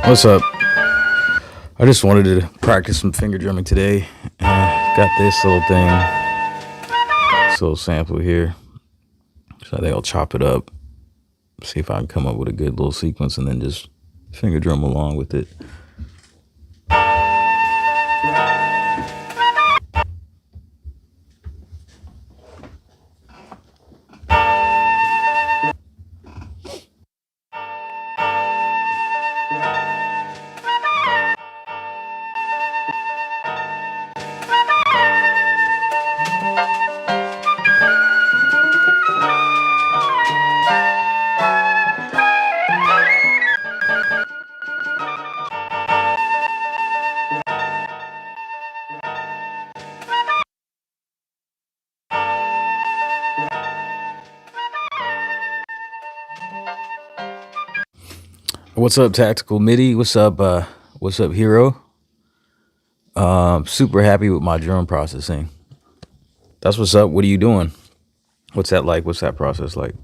What's up? I just wanted to practice some finger drumming today. Got this little thing, this little sample here. So I think I'll chop it up, see if I can come up with a good little sequence, and then just finger drum along with it. What's up, Tactical MIDI? What's up, Hero? Super happy with my drum processing. That's what's up. What are you doing? What's that like? What's that process like?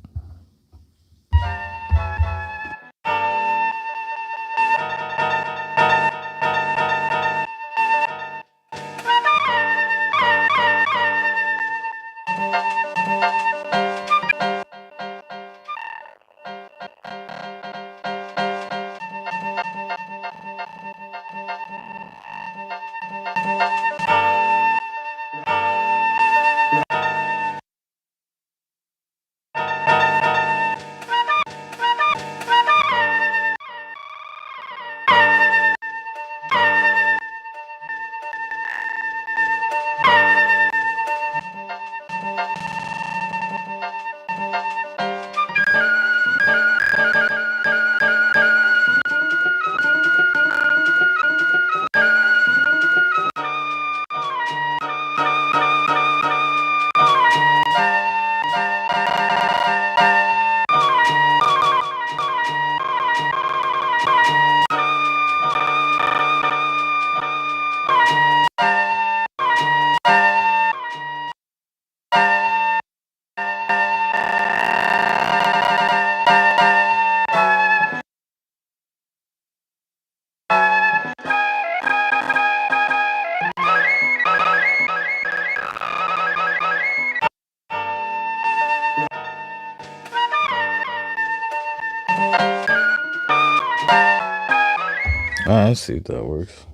Let's see if that works.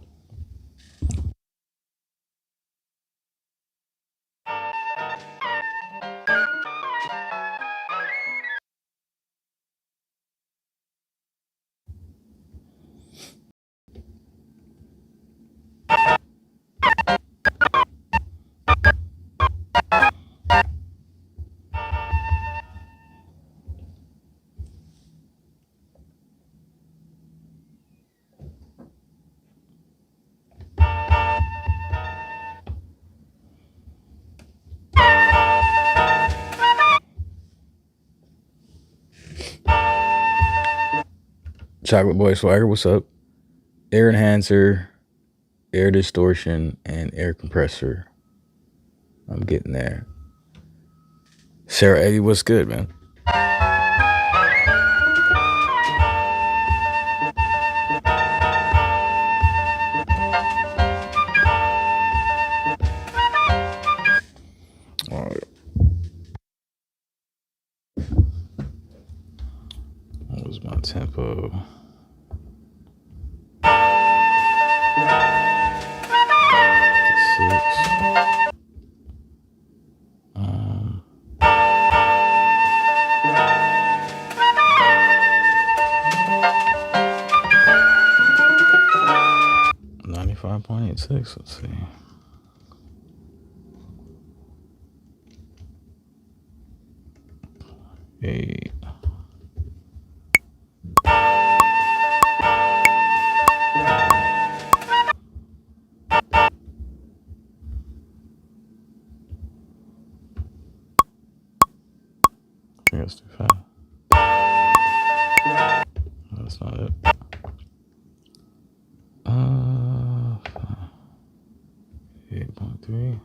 Chocolate Boy Swagger, what's up? Air enhancer, air distortion, and air compressor. I'm getting there. Sarah Eddie, what's good, man? All right. What was my tempo? .86, let's see. Eight. I think that's too fast. That's not it. 8.3.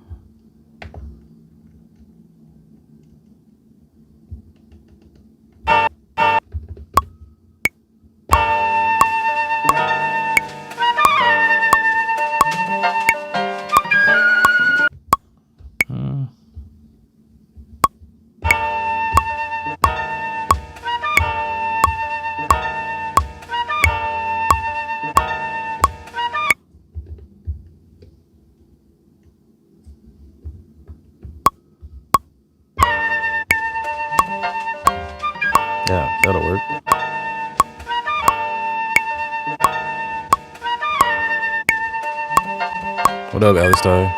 Yeah, that'll work. What up, Alistar?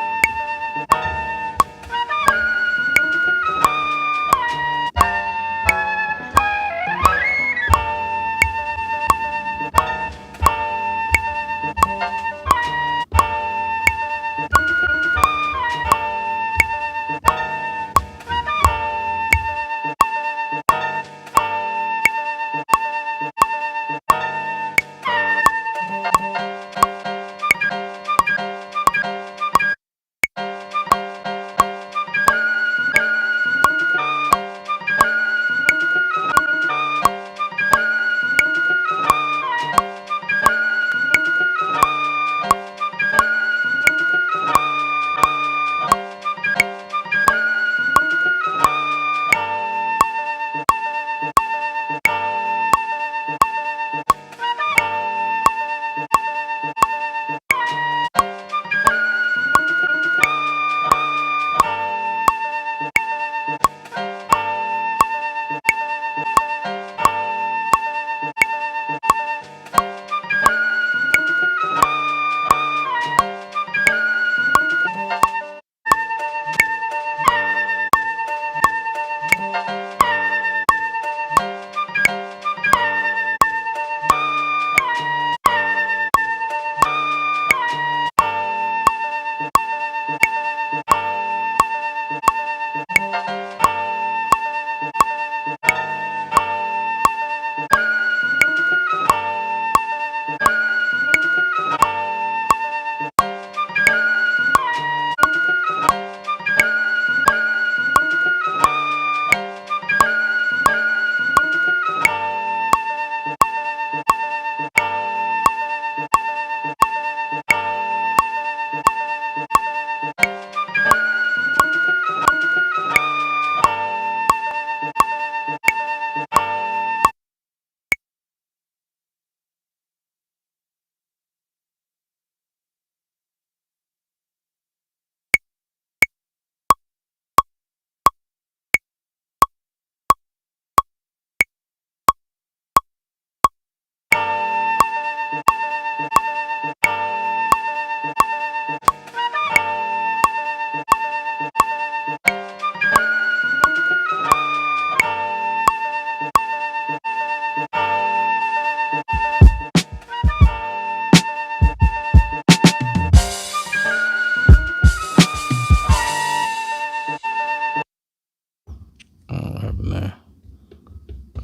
Oh, what happened there?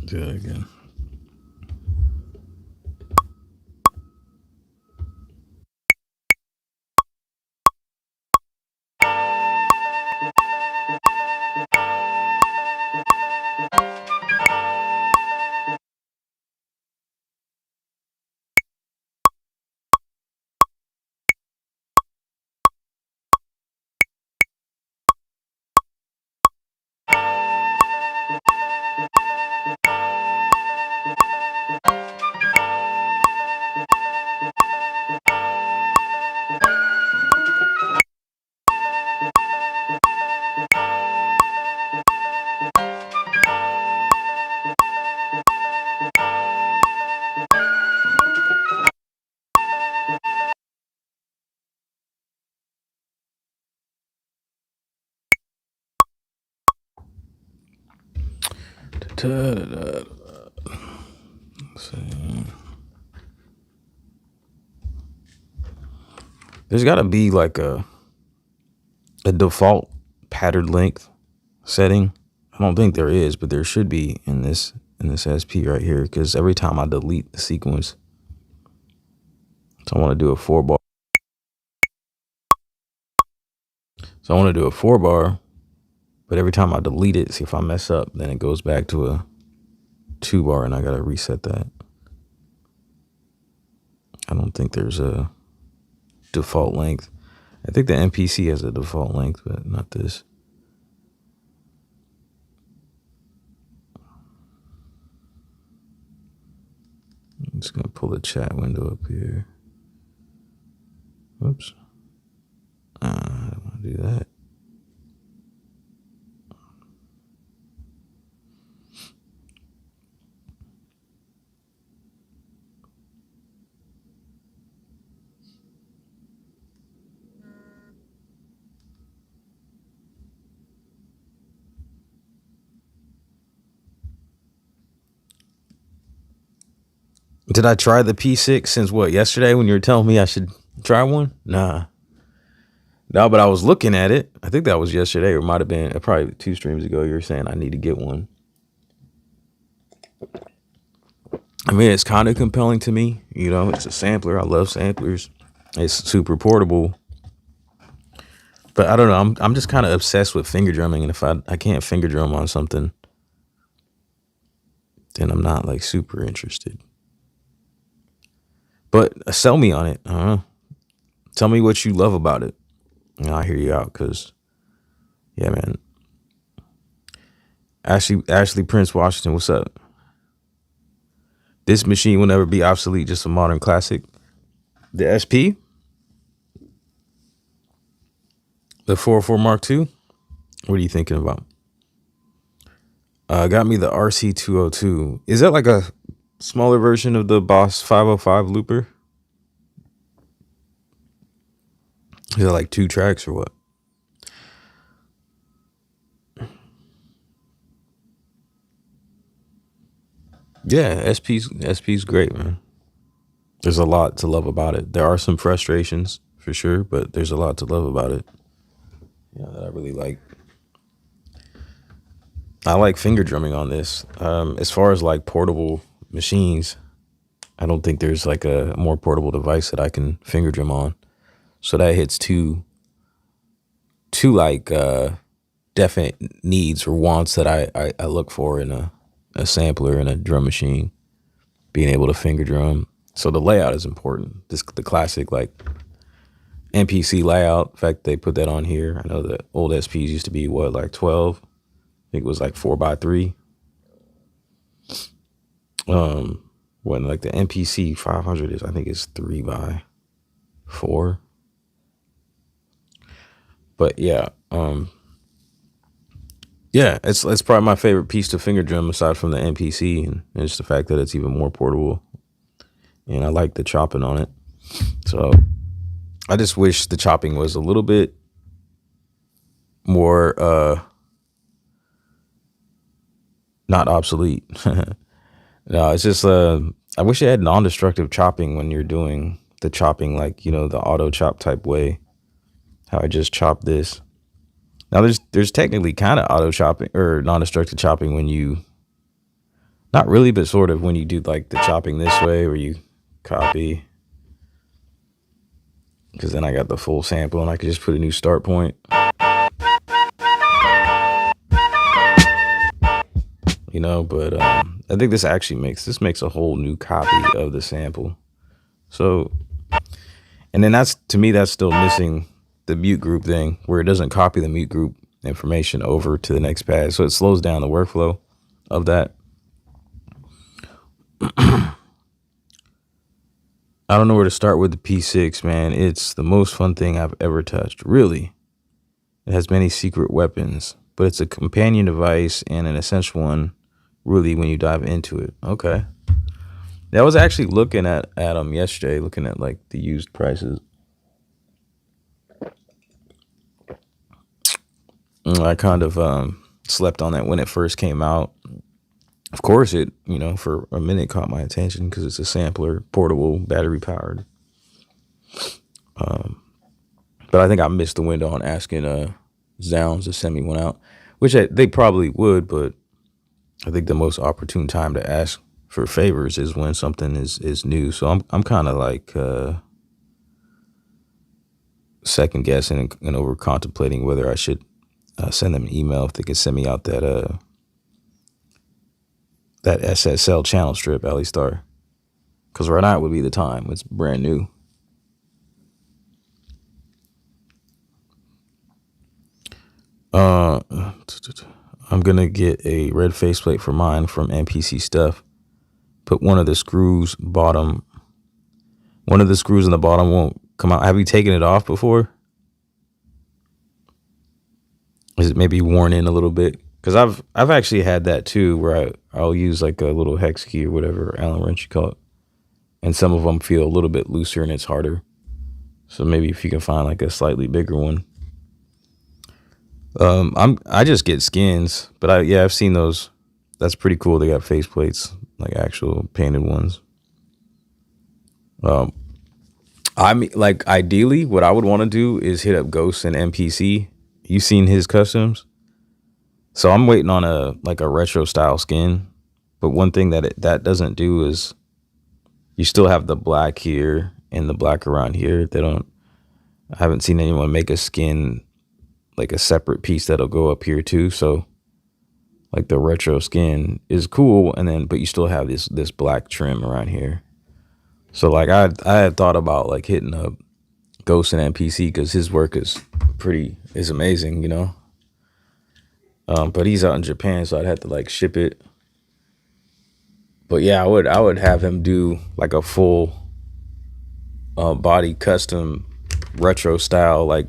Do that again. Let's see. There's got to be like a default pattern length setting. I don't think there is, but there should be in this SP right here, because every time I delete the sequence, so I want to do a 4-bar. So I want to do a 4-bar, but every time I delete it, see if I mess up, then it goes back to a 2-bar, and I gotta reset that. I don't think there's a default length. I think the MPC has a default length, but not this. I'm just gonna pull the chat window up here. Whoops. I don't want to do that. Did I try the P6 since what, yesterday when you were telling me I should try one? Nah. No, but I was looking at it. I think that was yesterday, or it might have been probably 2 streams ago. You were saying I need to get one. I mean, it's kind of compelling to me. You know, it's a sampler. I love samplers. It's super portable. But I don't know. I'm just kind of obsessed with finger drumming. And if I can't finger drum on something, then I'm not like super interested. But sell me on it. I don't know. Tell me what you love about it. And I'll hear you out, because, yeah, man. Ashley Prince Washington, what's up? This machine will never be obsolete, just a modern classic. The SP? The 404 Mark II? What are you thinking about? Got me the RC202. Is that like a smaller version of the Boss 505 looper? Is it like 2 tracks or what? Yeah, SP's great, man. There's a lot to love about it. There are some frustrations for sure, but there's a lot to love about it. Yeah, that I really like. I like finger drumming on this. As far as like portable machines, I don't think there's like a more portable device that I can finger drum on. So that hits two like definite needs or wants that I look for in a sampler and a drum machine. Being able to finger drum. So the layout is important. The classic like MPC layout. In fact, they put that on here. I know the old SPs used to be what, like 12. I think it was like 4x3. When like the MPC 500 is, I think it's 3x4. But yeah, yeah, it's probably my favorite piece to finger drum aside from the MPC, and it's the fact that it's even more portable. And I like the chopping on it. So I just wish the chopping was a little bit more not obsolete. No, it's just I wish it had non-destructive chopping when you're doing the chopping, like, you know, the auto chop type way. How I just chopped this. Now there's technically kind of auto chopping or non-destructive chopping when you, not really, but sort of, when you do like the chopping this way where you copy, because then I got the full sample and I could just put a new start point. You know, but I think this actually makes a whole new copy of the sample. So, and then that's, to me, that's still missing the mute group thing, where it doesn't copy the mute group information over to the next pad. So it slows down the workflow of that. I don't know where to start with the P6, man. It's the most fun thing I've ever touched. Really. It has many secret weapons, but it's a companion device and an essential one, really, when you dive into it. Okay. I was actually looking at them yesterday, looking at like the used prices. I kind of slept on that when it first came out. Of course, it, you know, for a minute caught my attention because it's a sampler, portable, battery powered. But I think I missed the window on asking Zounds to send me one out, which they probably would. But I think the most opportune time to ask for favors is when something is new. So I'm kind of like second guessing and over contemplating whether I should send them an email if they could send me out that SSL channel strip, Alley Star, because right now would be the time. It's brand new. I'm gonna get a red faceplate for mine from MPC Stuff. Put one of the screws in the bottom won't come out. Have you taken it off before? Is it maybe worn in a little bit? Because I've actually had that too, where I'll use like a little hex key or whatever, Allen wrench you call it, and some of them feel a little bit looser and it's harder. So maybe if you can find like a slightly bigger one. I just get skins, but I've seen those. That's pretty cool. They got faceplates, like actual painted ones. I mean, like ideally, what I would want to do is hit up Ghost and MPC. You seen his customs? So I'm waiting on a retro style skin. But one thing that doesn't do is you still have the black here and the black around here. I haven't seen anyone make a skin like a separate piece that'll go up here too. So like the retro skin is cool, but you still have this black trim around here. So like I had thought about like hitting up Ghost and MPC because his work is amazing, you know. But he's out in Japan, so I'd have to like ship it. But yeah, I would have him do like a full body custom retro style. Like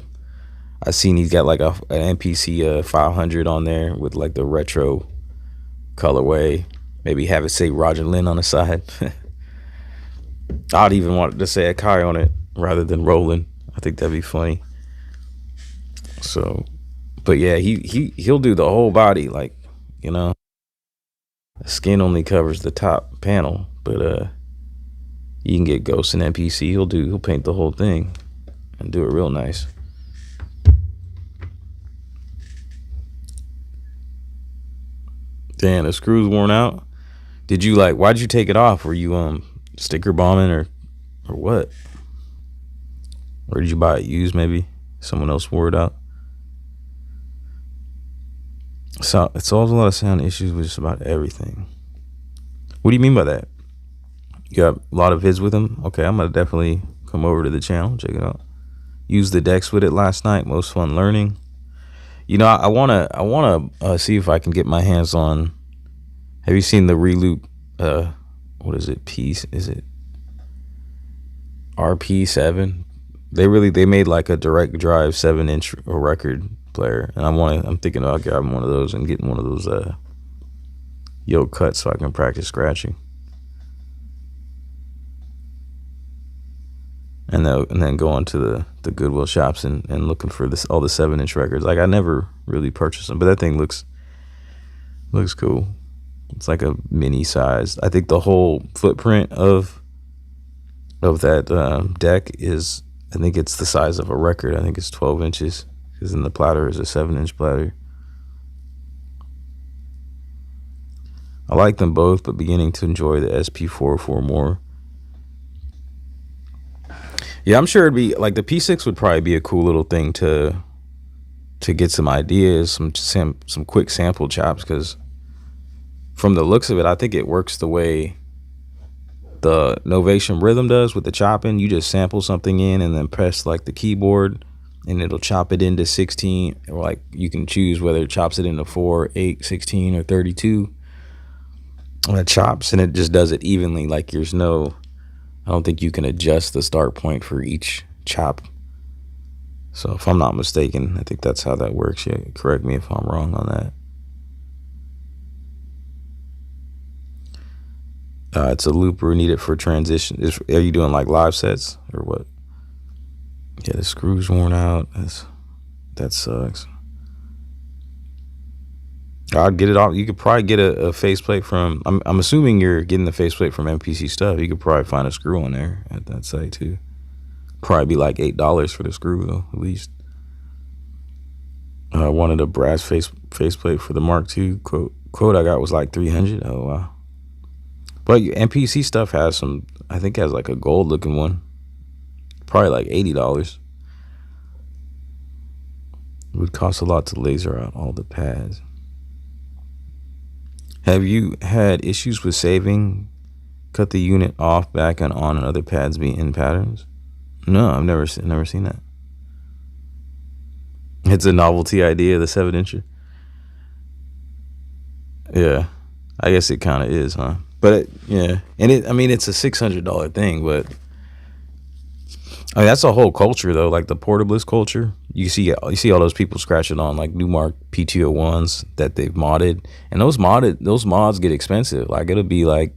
I seen he's got like an MPC 500 on there with like the retro colorway. Maybe have it say Roger Lynn on the side. I'd even want to say Akai on it rather than Roland. I think that'd be funny. So, but yeah, he'll do the whole body, like, you know. The skin only covers the top panel, but you can get Ghost and MPC. He'll paint the whole thing and do it real nice. Damn, the screw's worn out. Why'd you take it off? Were you sticker bombing or what? Or did you buy it used? Maybe someone else wore it out. So it solves a lot of sound issues with just about everything. What do you mean by that? You got a lot of vids with him? Okay, I'm gonna definitely come over to the channel, check it out. Used the decks with it last night. Most fun learning. You know, I wanna see if I can get my hands on. Have you seen the Reloop? What is it? Piece? Is it RP7? They made like a direct drive 7-inch record player, and I'm thinking about grabbing one of those and getting one of those yoke cuts so I can practice scratching. And then going to the Goodwill shops and looking for all the 7-inch records. Like I never really purchased them, but that thing looks cool. It's like a mini size. I think the whole footprint of that deck is, I think it's the size of a record. I think it's 12 inches because then the platter is a 7-inch platter. I like them both, but beginning to enjoy the SP-404 more. Yeah, I'm sure it'd be like the P6 would probably be a cool little thing to get some ideas, some quick sample chops, because from the looks of it, I think it works the way the Novation Rhythm does with the chopping. You just sample something in and then press like the keyboard and it'll chop it into 16, or like you can choose whether it chops it into 4, 8, 16 or 32. And it chops and it just does it evenly. Like I don't think you can adjust the start point for each chop. So if I'm not mistaken, I think that's how that works. Yeah, correct me if I'm wrong on that. It's a looper needed for transition. Are you doing like live sets or what? Yeah, the screw's worn out. That sucks. I'd get it off. You could probably get a faceplate from. I'm assuming you're getting the faceplate from MPC stuff. You could probably find a screw on there at that site too. Probably be like $8 for the screw though, at least. I wanted a brass faceplate for the Mark II. Quote I got was like $300. Oh wow. But MPC stuff has some. I think has like a gold looking one. Probably like $80. It would cost a lot to laser out all the pads. Have you had issues with saving? Cut the unit off, back and on, and other pads be in patterns? No, I've never seen that. It's a novelty idea, the 7-incher. Yeah, I guess it kind of is, huh? But yeah, and it's a $600 thing, but I mean that's a whole culture though, like the portabless culture. You see all those people scratching on like Newmark PT01s that they've modded, and those mods get expensive. Like it'll be like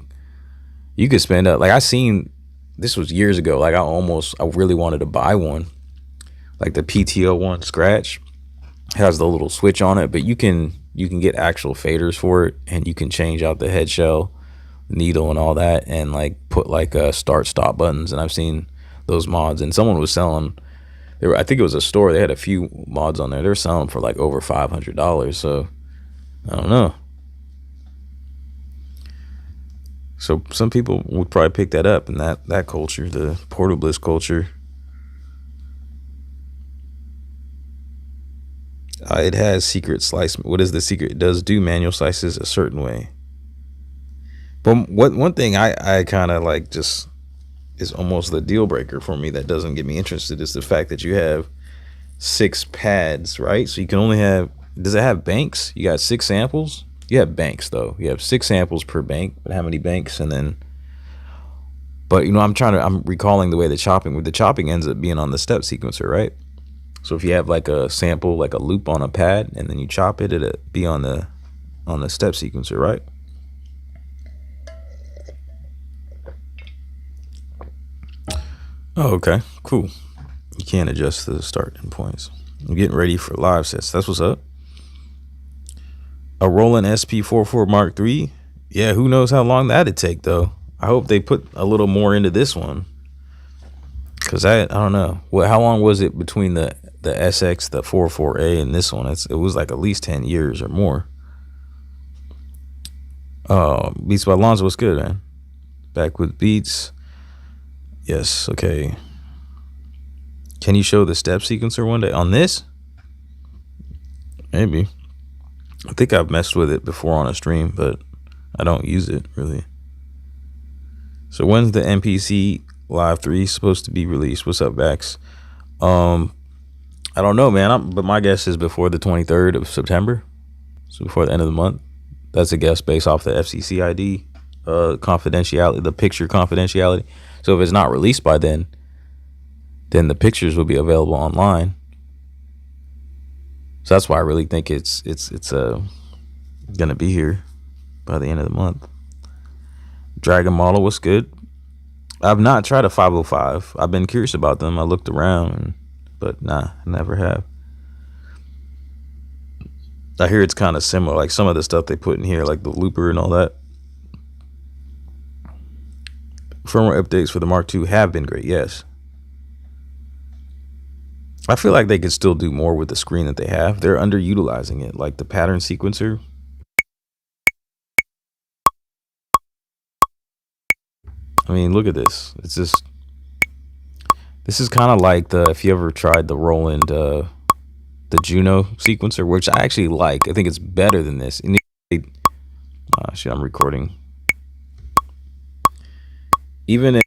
you could spend up. Like I seen this was years ago. Like I really wanted to buy one, like the PT01 scratch has the little switch on it, but you can get actual faders for it, and you can change out the head shell. needle and all that, and like put like start stop buttons. And I've seen those mods, and someone was selling. I think it was a store. They had a few mods on there. They were selling for like over $500. So I don't know. So some people would probably pick that up in that culture, the portablist culture. It has secret slice. What is the secret? It does do manual slices a certain way. But one thing I kind of like just is almost the deal breaker for me that doesn't get me interested is the fact that you have 6 pads, right? So you can only have, does it have banks? You got 6 samples? You have banks though. You have 6 samples per bank, but how many banks? And then, but you know, I'm recalling the way the chopping ends up being on the step sequencer, right? So if you have like a sample, like a loop on a pad, and then you chop it, it'll be on the step sequencer, right? Oh, okay, cool. You can't adjust the start end points. I'm getting ready for live sets. That's what's up. A Roland SP-404 Mark III. Yeah, who knows how long that'd take though. I hope they put a little more into this one, cause I don't know. How long was it between the SX, the 404A, and this one? It was like at least 10 years or more. Beats by Alonzo, what's good, man? Back with beats. Yes, okay. Can you show the step sequencer one day on this? Maybe. I think I've messed with it before on a stream, but I don't use it really. So when's the MPC Live 3 supposed to be released? What's up, Vax? I don't know, man. But my guess is before the 23rd of September. So before the end of the month. That's a guess based off the FCC ID confidentiality, the picture confidentiality. So if it's not released by then the pictures will be available online. So that's why I really think it's gonna be here by the end of the month. Dragon Model, what's good? I've not tried a 505. I've been curious about them. I looked around, but nah, I never have. I hear it's kind of similar, like some of the stuff they put in here, like the looper and all that. Firmware updates for the Mark II have been great, yes. I feel like they could still do more with the screen that they have. They're underutilizing it, like the pattern sequencer. I mean, look at this. It's just, this is kind of like if you ever tried the Roland, the Juno sequencer, which I actually like. I think it's better than this. Shit, I'm recording. Even if,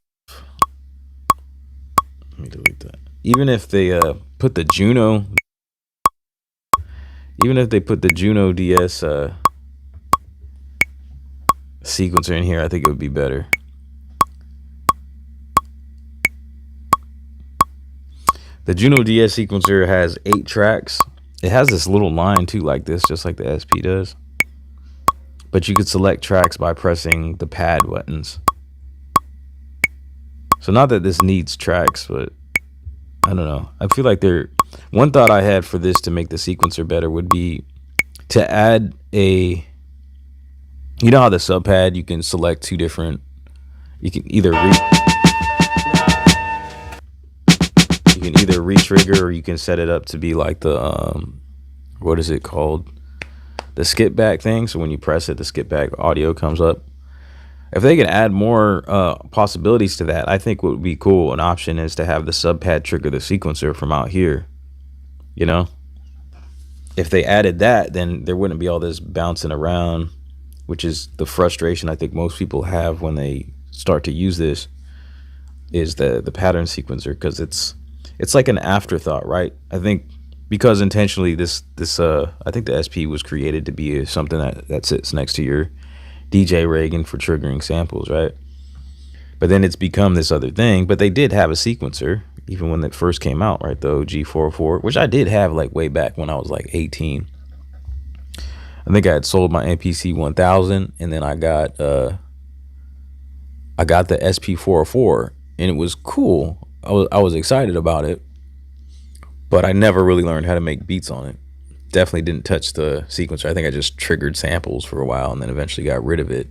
let me delete that. Even if they put the Juno, DS sequencer in here, I think it would be better. The Juno DS sequencer has 8 tracks. It has this little line too, like this, just like the SP does. But you could select tracks by pressing the pad buttons. So not that this needs tracks, but I don't know. I feel like one thought I had for this to make the sequencer better would be to add you know how the sub pad, you can select 2 different, you can either re-trigger, or you can set it up to be like the what is it called, the skip back thing. So when you press it, the skip back audio comes up. If they can add more possibilities to that, I think what would be cool, an option, is to have the sub pad trigger the sequencer from out here. You know, if they added that, then there wouldn't be all this bouncing around, which is the frustration I think most people have when they start to use this, is the pattern sequencer, because it's like an afterthought, right? I think because intentionally this I think the SP was created to be something that sits next to your DJ Reagan for triggering samples, right? But then it's become this other thing. But they did have a sequencer even when it first came out, right? The OG 404, which I did have like way back when I was like 18. I think I had sold my MPC 1000, and then I got the SP-404, and it was cool. I was excited about it, but I never really learned how to make beats on it. Definitely didn't touch the sequencer. I think I just triggered samples for a while and then eventually got rid of it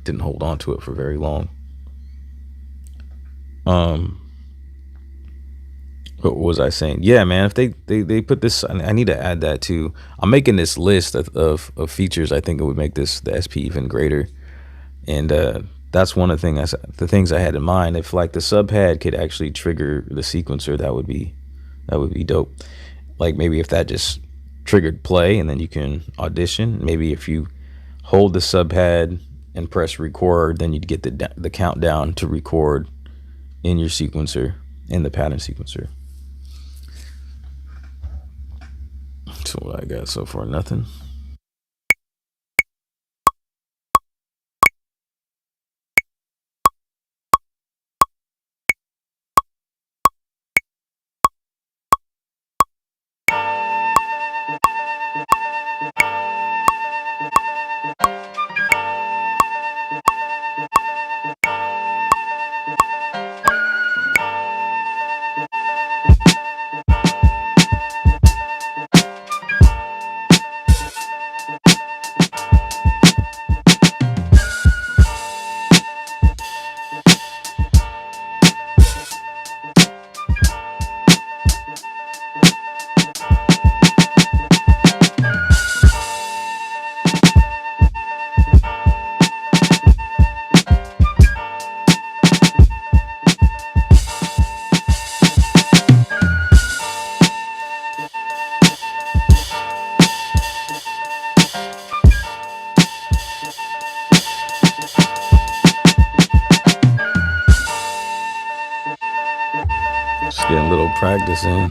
didn't hold on to it for very long. What was I saying? Yeah, man, if they put this, I need to add that too. I'm making this list of features. I think it would make the SP even greater. And that's one of the things I had in mind. If like the sub pad could actually trigger the sequencer, that would be dope. Like maybe if that just triggered play and then you can audition. Maybe if you hold the sub pad and press record, then you'd get the countdown to record in your sequencer, in the pattern sequencer. So what I got so far, nothing. Just getting a little practice in.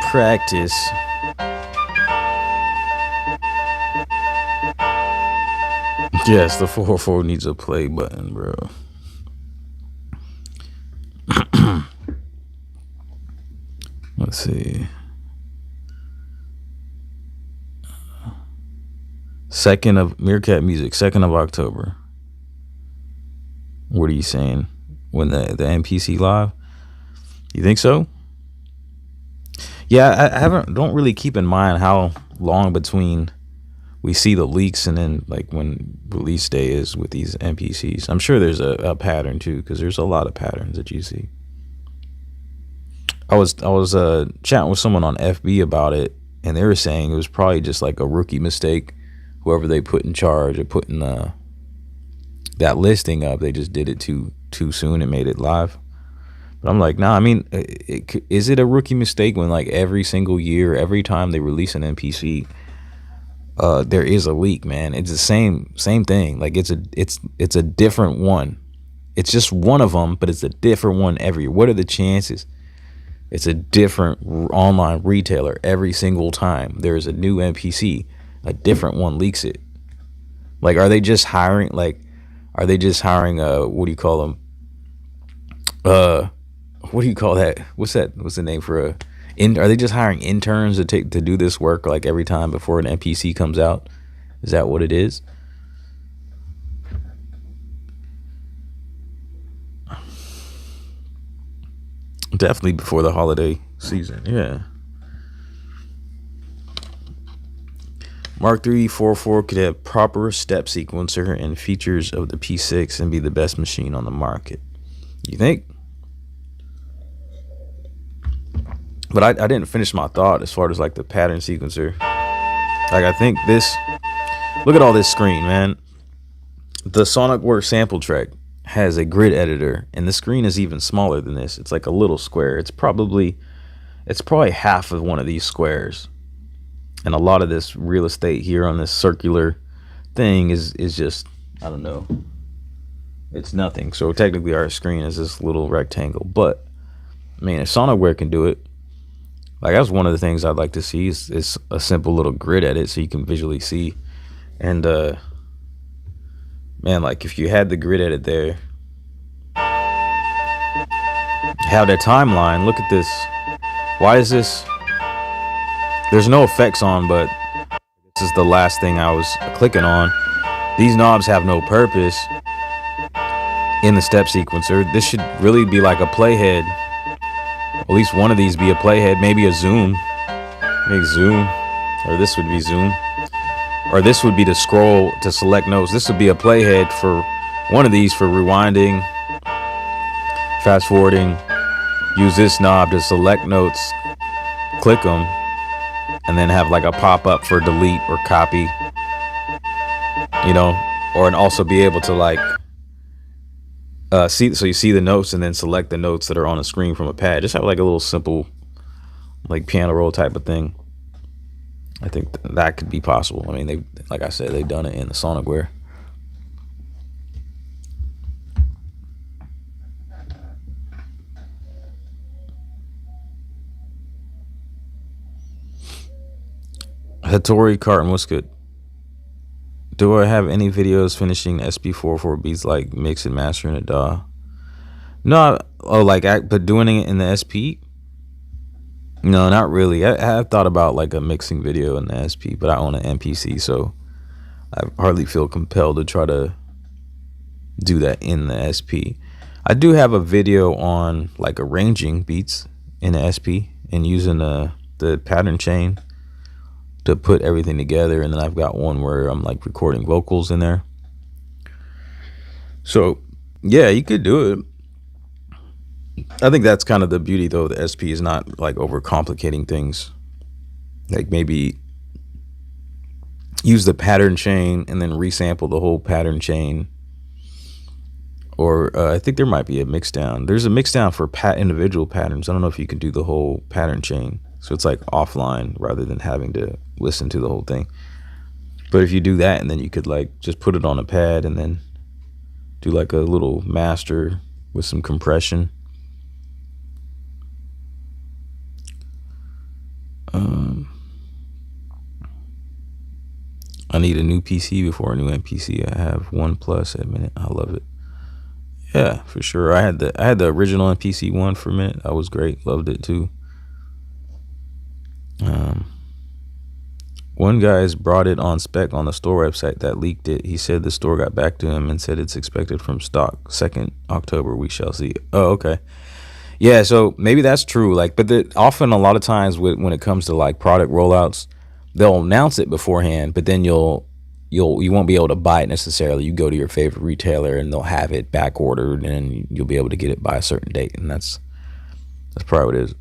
Practice. Yes, the 404 needs a play button, bro. Let's see. 2nd of Meerkat Music, 2nd of October. What are you saying? When the MPC live? You think so? Yeah, I don't really keep in mind how long between we see the leaks and then like when release day is with these MPCs. I'm sure there's a pattern too, because there's a lot of patterns that you see. I was chatting with someone on FB about it, and they were saying it was probably just like a rookie mistake. Whoever they put in charge of putting that listing up, they just did it too soon and made it live. But I'm like, nah, I mean, is it a rookie mistake when like every single year, every time they release an MPC, there is a leak, man? It's the same thing. Like it's a different one. It's just one of them, but it's a different one every year. What are the chances? It's a different online retailer every single time there's a new MPC, a different one leaks it. Like, are they just hiring? Like, are they just hiring? What do you call them? What do you call that? What's the name for a Are they just hiring interns to do this work like every time before an MPC comes out? Is that what it is? Definitely before the holiday season. Yeah. Mark III 404 could have proper step sequencer and features of the P6 and be the best machine on the market. You think? But I didn't finish my thought as far as like the pattern sequencer. Like I think this, look at all this screen, man. The SonicWorks sample track has a grid editor, and the screen is even smaller than this. It's like a little square. It's probably half of one of these squares. And a lot of this real estate here on this circular thing is just, I don't know, it's nothing. So technically our screen is this little rectangle. But I mean, if SonicWorks can do it, like that's one of the things I'd like to see is a simple little grid edit so you can visually see. And man, like if you had the grid edit there, have that timeline. Look at this. Why is this? There's no effects on, but this is the last thing I was clicking on. These knobs have no purpose in the step sequencer. This should really be like a playhead. At least one of these be a playhead, maybe a zoom. Maybe zoom. Or this would be zoom. Or this would be to scroll to select notes. This would be a playhead for one of these for rewinding, fast forwarding. Use this knob to select notes, click them, and then have like a pop-up for delete or copy, you know, or and also be able to like see, so you see the notes and then select the notes that are on the screen from a pad. Just have like a little simple like piano roll type of thing. I think that could be possible. I mean, like I said, they've done it in the SonicWorks. Hattori Carton, what's good? Do I have any videos finishing SP-404 beats like mix and mastering a DAW? No, but doing it in the SP? No, not really. I have thought about like a mixing video in the SP, but I own an MPC, so I hardly feel compelled to try to do that in the SP. I do have a video on like arranging beats in the SP and using the pattern chain to put everything together, and then I've got one where I'm like recording vocals in there. So yeah, you could do it. I think that's kind of the beauty though. The SP is not like overcomplicating things. Like maybe use the pattern chain and then resample the whole pattern chain. Or I think there might be a mix down. There's a mix down for individual patterns. I don't know if you can do the whole pattern chain. So it's like offline rather than having to listen to the whole thing. But if you do that, and then you could like just put it on a pad and then do like a little master with some compression. I need a new PC before a new MPC. I have OnePlus at a minute. I love it. Yeah, for sure. I had the original MPC one for a minute. That was great. Loved it too. One guy's brought it on spec on the store website that leaked it. He said the store got back to him and said it's expected from stock 2nd October. We shall see. Oh, okay. Yeah, so maybe that's true. Like, but often a lot of times when it comes to like product rollouts, they'll announce it beforehand, but then you won't be able to buy it necessarily. You go to your favorite retailer and they'll have it back ordered, and you'll be able to get it by a certain date, and that's probably what it is.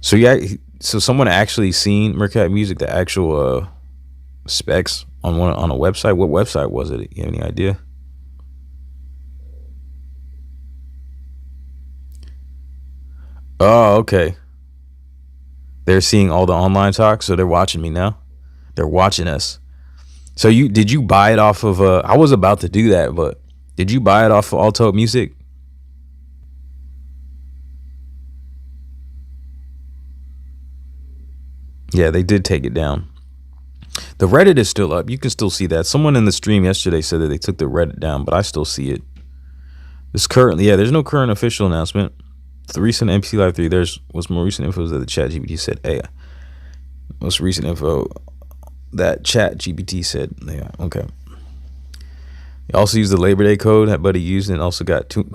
So yeah, so someone actually seen Mkii Music, the actual specs on a website. What website was it? You have any idea? Oh, okay. They're seeing all the online talk, so they're watching me now. They're watching us. So did you buy it off of? I was about to do that, but did you buy it off of Alto Music? Yeah, they did take it down. The Reddit is still up. You can still see that. Someone in the stream yesterday said that they took the Reddit down, but I still see it. There's no current official announcement. The recent MPC Live 3, there's what's more recent info is that the chat GPT said AI. Most recent info that chat GPT said AI. Okay. You also use the Labor Day code that buddy used and also got two.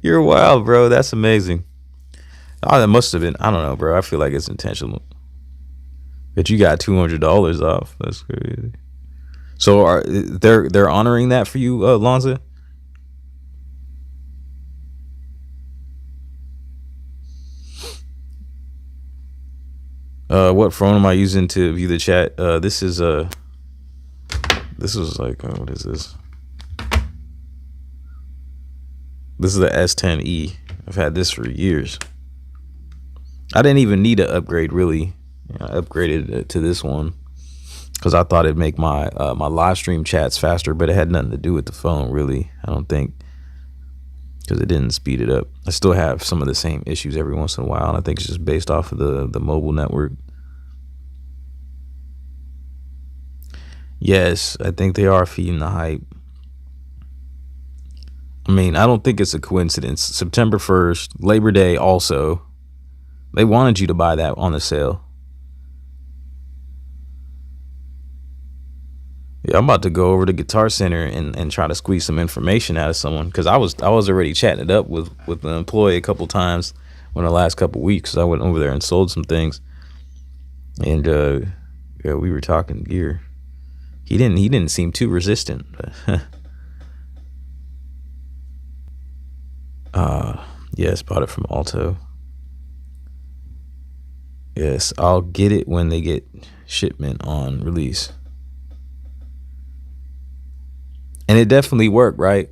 You're wild, bro. That's amazing. Oh, that must have been, I don't know, bro. I feel like it's intentional. But you got $200 off. That's crazy. So they're honoring that for you, Lonza? What phone am I using to view the chat? This was like, what is this? This is the S10e. I've had this for years. I didn't even need an upgrade, really. I upgraded it to this one because I thought it'd make my my live stream chats faster, but it had nothing to do with the phone, really. I don't think, because it didn't speed it up. I still have some of the same issues every once in a while, and I think it's just based off of the mobile network. Yes, I think they are feeding the hype. I mean, I don't think it's a coincidence. September 1st, Labor Day also. They wanted you to buy that on the sale. Yeah, I'm about to go over to Guitar Center and try to squeeze some information out of someone, because I was already chatting it up with an employee a couple times in the last couple weeks. I went over there and sold some things, and yeah, we were talking gear. He didn't seem too resistant. Yes, bought it from Alto. Yes, I'll get it when they get shipment on release. And it definitely worked, right?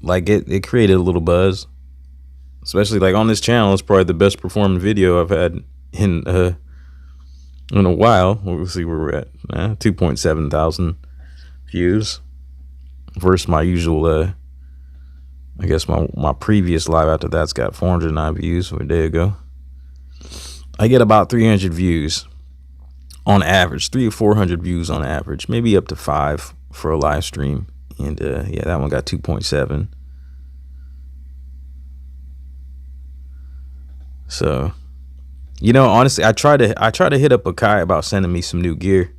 Like it created a little buzz, especially like on this channel. It's probably the best performing video I've had in a while. We'll see where we're at. 2.7 thousand views versus my usual. I guess my previous live after that's got 409 views from a day ago. I get about 300 views on average, 300 or 400 views on average, maybe up to 5 for a live stream. And yeah, that one got 2.7. So, you know, honestly, I try to hit up Mkii about sending me some new gear.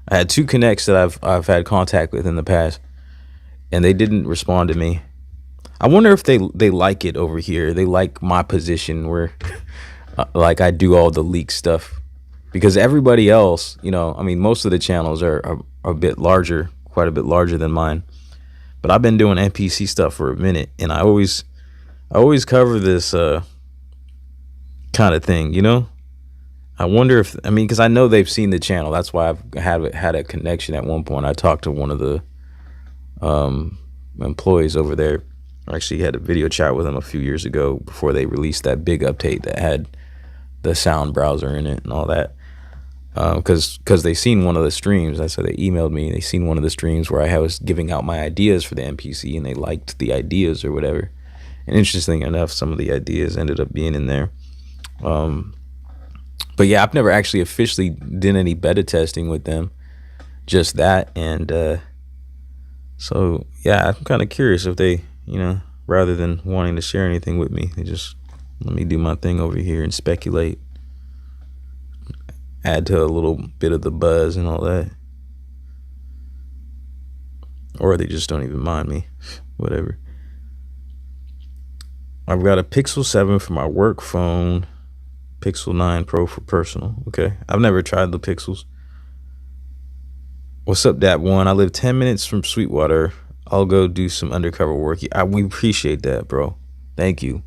I had 2 connects that I've had contact with in the past, and they didn't respond to me. I wonder if they like it over here. They like my position where like I do all the leak stuff, because everybody else, you know, I mean, most of the channels are a bit larger, quite a bit larger than mine. But I've been doing NPC stuff for a minute, and I always cover this kind of thing, you know. I wonder if, I mean, because I know they've seen the channel. That's why I've had a connection at one point. I talked to one of the employees over there. I actually had a video chat with them a few years ago before they released that big update that had the sound browser in it and all that. Because they seen one of the streams. I said they emailed me. They seen one of the streams where I was giving out my ideas for the MPC, and they liked the ideas or whatever. And interesting enough, some of the ideas ended up being in there. But yeah, I've never actually officially did any beta testing with them. Just that, and so yeah, I'm kind of curious if they, you know, rather than wanting to share anything with me, they just let me do my thing over here and speculate. Add to a little bit of the buzz and all that. Or they just don't even mind me. Whatever. I've got a Pixel 7 for my work phone. Pixel 9 Pro for personal. Okay. I've never tried the Pixels. What's up, Dat1? I live 10 minutes from Sweetwater. I'll go do some undercover work. We appreciate that, bro. Thank you.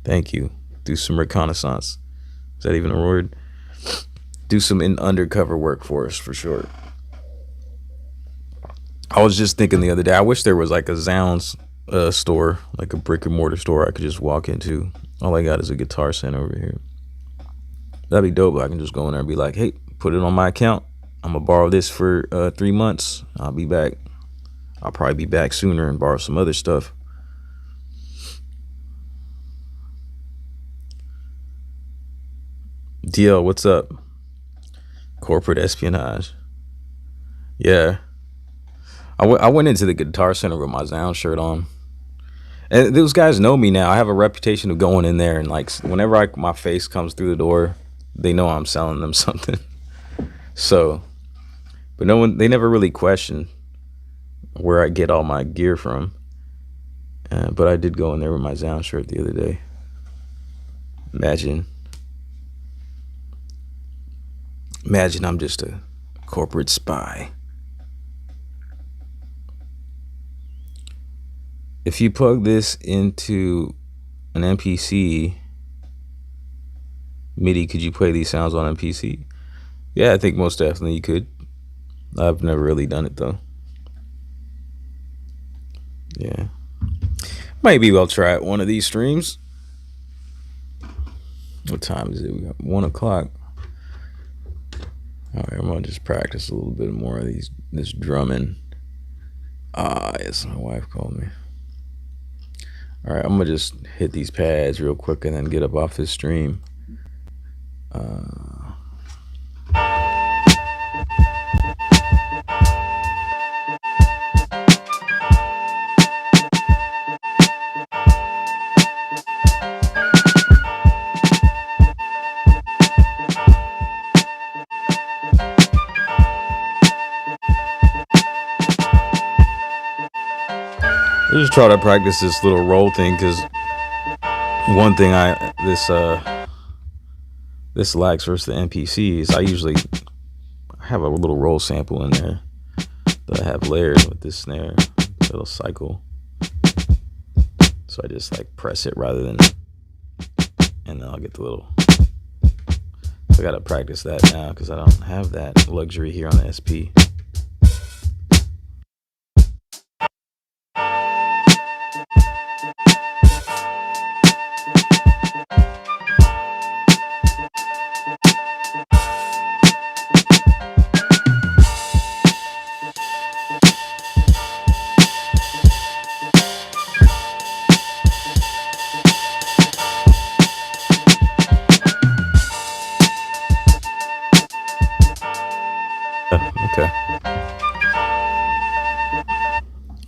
Thank you. Do some reconnaissance. Is that even a word? Do some undercover work for us, for sure. I was just thinking the other day, I wish there was like a Zounds store, like a brick and mortar store I could just walk into. All I got is a Guitar Center over here. That'd be dope. I can just go in there and be like, hey, put it on my account. I'm gonna borrow this for 3 months. I'll be back. I'll probably be back sooner and borrow some other stuff. DL, what's up? Corporate espionage. Yeah. I went into the Guitar Center with my Zound shirt on. And those guys know me now. I have a reputation of going in there and like whenever my face comes through the door, they know I'm selling them something. So, but they never really question where I get all my gear from. But I did go in there with my Zound shirt the other day. Imagine I'm just a corporate spy. If you plug this into an MPC MIDI, could you play these sounds on MPC? Yeah, I think most definitely you could. I've never really done it though. Yeah. Maybe I'll try it one of these streams. What time is it? We got 1 o'clock. All right, I'm gonna just practice a little bit more of this drumming. Yes, my wife called me. All right, I'm gonna just hit these pads real quick and then get up off this stream. Let's just try to practice this little roll thing, because one thing this lacks versus the MPCs, I have a little roll sample in there that I have layered with this snare. It'll cycle. So I just like press it rather than, and then I'll get the little. So I gotta practice that now because I don't have that luxury here on the SP. Okay.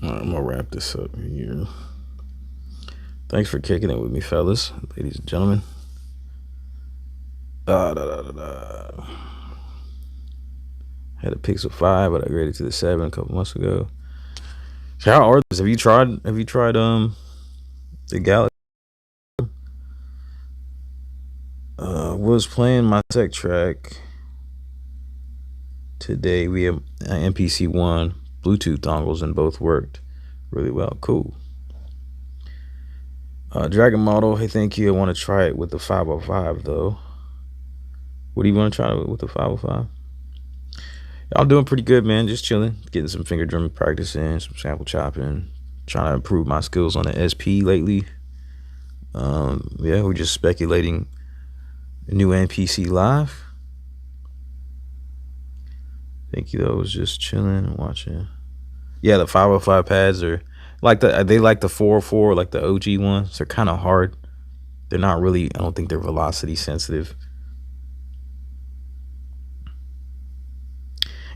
All right, I'm gonna wrap this up here. Thanks for kicking it with me, fellas, ladies and gentlemen. Had a Pixel 5, but I upgraded to the 7 a couple months ago. How are these? Have you tried the Galaxy? Was playing my tech track today. We have MPC 1 Bluetooth dongles and both worked really well. Cool. Dragon Model, hey, thank you. I want to try it with the 505 though. What do you want to try with the 505? Y'all doing pretty good, man. Just chilling, getting some finger drumming practice in, some sample chopping, trying to improve my skills on the SP lately. Yeah, we're just speculating new MPC live. Thank you though. I was just chilling and watching. Yeah, the 505 pads are like they like the 404, like the OG ones. They're kind of hard. They're not really, I don't think they're velocity sensitive.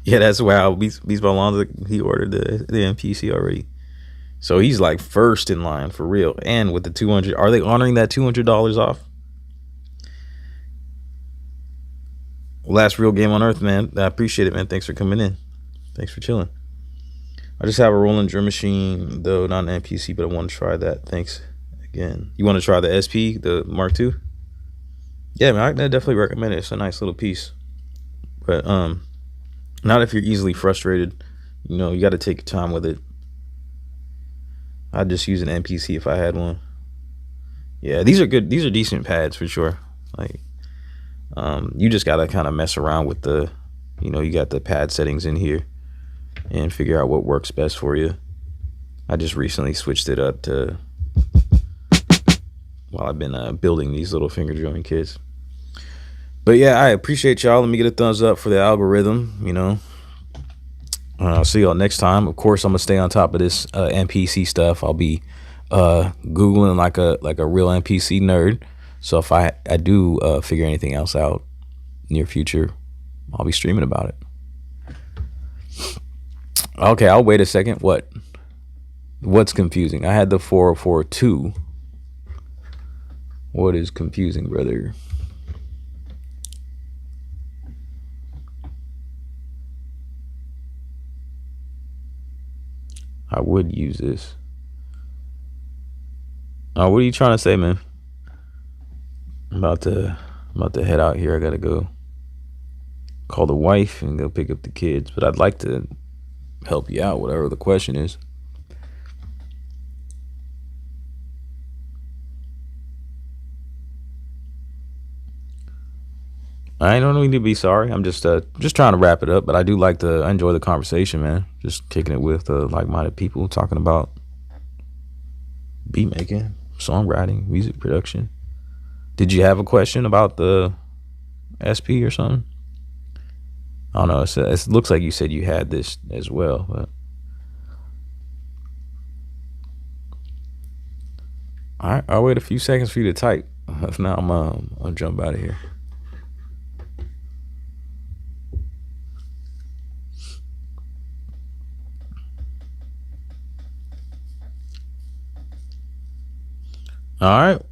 Yeah, that's wow. Beats Alonzo, he ordered the MPC already. So he's like first in line for real. And with the 200, are they honoring that $200 off? Last real game on earth, man. I appreciate it, man. Thanks for coming in. Thanks for chilling. I just have a rolling drum machine, though not an MPC, but I want to try that. Thanks again. You want to try the SP, the Mark II? Yeah, man, I definitely recommend it. It's a nice little piece. But not if you're easily frustrated. You know, you got to take your time with it. I'd just use an MPC if I had one. Yeah, these are good. These are decent pads for sure. Like, you just got to kind of mess around with the, you know, you got the pad settings in here and figure out what works best for you. I just recently switched it up to, while I've been building these little finger drumming kits. But yeah, I appreciate y'all. Let me get a thumbs up for the algorithm, you know. I'll see y'all next time. Of course, I'm gonna stay on top of this MPC stuff. I'll be Googling like a real MPC nerd. So if I do figure anything else out near future, I'll be streaming about it. Okay, I'll wait a second. What? What's confusing? I had the 404 too. What is confusing, brother? I would use this. Oh, what are you trying to say, man? I'm about to head out here. I gotta go call the wife and go pick up the kids. But I'd like to help you out, whatever the question is. I don't need to be sorry. I'm just trying to wrap it up. But I do like I enjoy the conversation, man. Just kicking it with like-minded people, talking about beat making, songwriting, music production. Did you have a question about the SP or something? I don't know. It looks like you said you had this as well. But all right, I'll wait a few seconds for you to type. If not, I'll jump out of here. All right.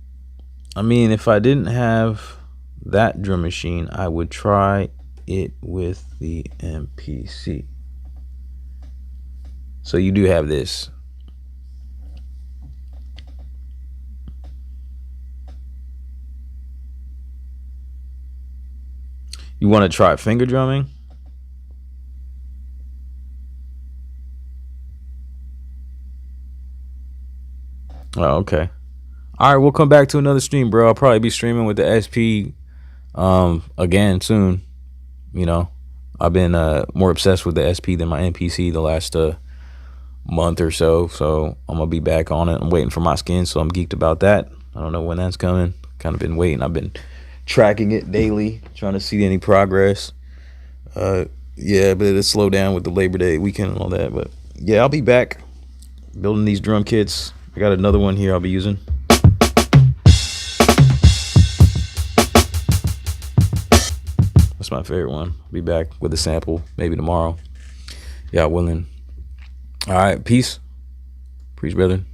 I mean, if I didn't have that drum machine, I would try it with the MPC. So you do have this. You want to try finger drumming? Oh, okay. All right, we'll come back to another stream, bro. I'll probably be streaming with the SP again soon. You know, I've been more obsessed with the SP than my MPC the last month or so. So I'm gonna be back on it. I'm waiting for my skin, so I'm geeked about that. I don't know when that's coming. Kind of been waiting. I've been tracking it daily, trying to see any progress. Yeah, but it'll slow down with the Labor Day weekend and all that. But yeah, I'll be back building these drum kits. I got another one here I'll be using. That's my favorite one. I'll be back with a sample maybe tomorrow. Yeah, willing. All right, peace. Preach, brother.